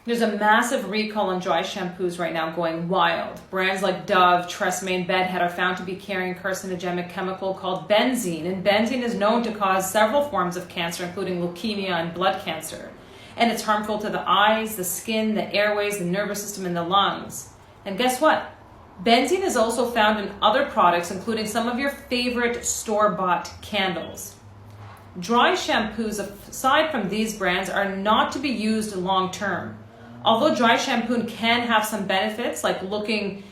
There's a massive recall on dry shampoos right now going wild. Brands like Dove, Tresemme, and Bedhead are found to be carrying a carcinogenic chemical called benzene. And benzene is known to cause several forms of cancer, including leukemia and blood cancer. And it's harmful to the eyes, the skin, the airways, the nervous system, and the lungs. And guess what? Benzene is also found in other products, including some of your favorite store-bought candles. Dry shampoos, aside from these brands, are not to be used long-term. Although dry shampoo can have some benefits, like looking,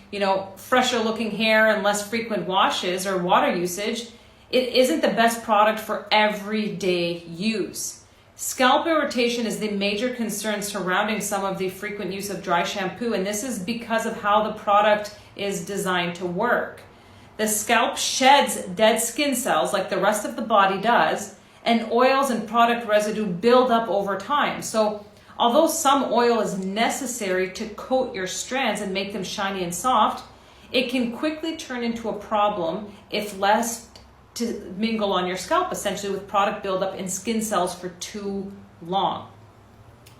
fresher looking hair and less frequent washes or water usage, it isn't the best product for everyday use. Scalp irritation is the major concern surrounding some of the frequent use of dry shampoo, and this is because of how the product is designed to work. The scalp sheds dead skin cells like the rest of the body does, and oils and product residue build up over time. So although some oil is necessary to coat your strands and make them shiny and soft, it can quickly turn into a problem if left to mingle on your scalp, essentially with product buildup in skin cells for too long.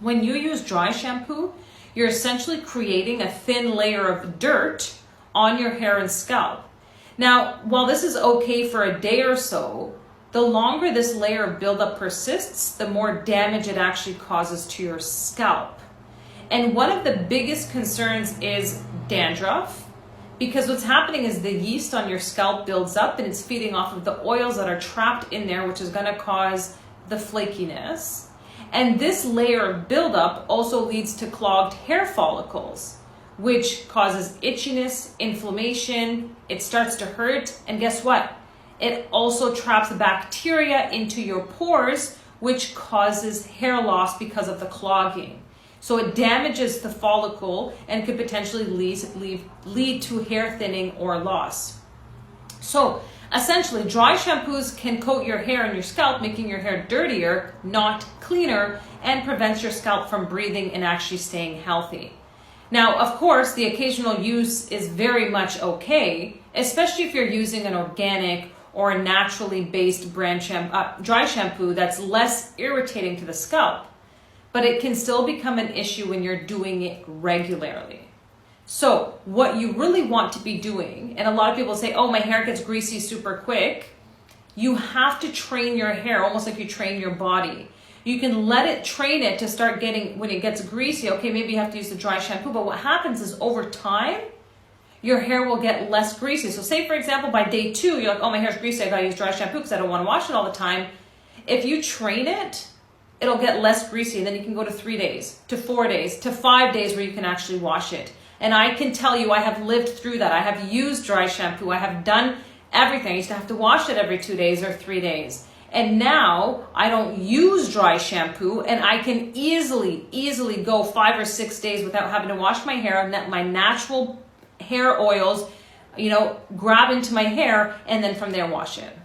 When you use dry shampoo, you're essentially creating a thin layer of dirt on your hair and scalp. Now, while this is okay for a day or so, the longer this layer of buildup persists, the more damage it actually causes to your scalp. And one of the biggest concerns is dandruff, because what's happening is the yeast on your scalp builds up and it's feeding off of the oils that are trapped in there, which is going to cause the flakiness. And this layer of buildup also leads to clogged hair follicles, which causes itchiness, inflammation, it starts to hurt, and guess what? It also traps bacteria into your pores, which causes hair loss because of the clogging. So it damages the follicle and could potentially lead to hair thinning or loss. So essentially, dry shampoos can coat your hair and your scalp, making your hair dirtier, not cleaner, and prevents your scalp from breathing and actually staying healthy. Now, of course, the occasional use is very much okay, especially if you're using an organic or a naturally based brand dry shampoo that's less irritating to the scalp. But it can still become an issue when you're doing it regularly. So what you really want to be doing, and a lot of people say, oh, my hair gets greasy super quick. You have to train your hair almost like you train your body. You can train it to start getting, when it gets greasy, okay, maybe you have to use the dry shampoo. But what happens is over time, your hair will get less greasy. So say, for example, by day 2, you're like, oh, my hair's greasy, I gotta use dry shampoo because I don't want to wash it all the time. If you train it, it'll get less greasy, and then you can go to 3 days, to 4 days, to 5 days where you can actually wash it. And I can tell you, I have lived through that. I have used dry shampoo. I have done everything. I used to have to wash it every 2 days or 3 days. And now I don't use dry shampoo, and I can easily go 5 or 6 days without having to wash my hair, and let my natural hair oils, grab into my hair, and then from there wash it.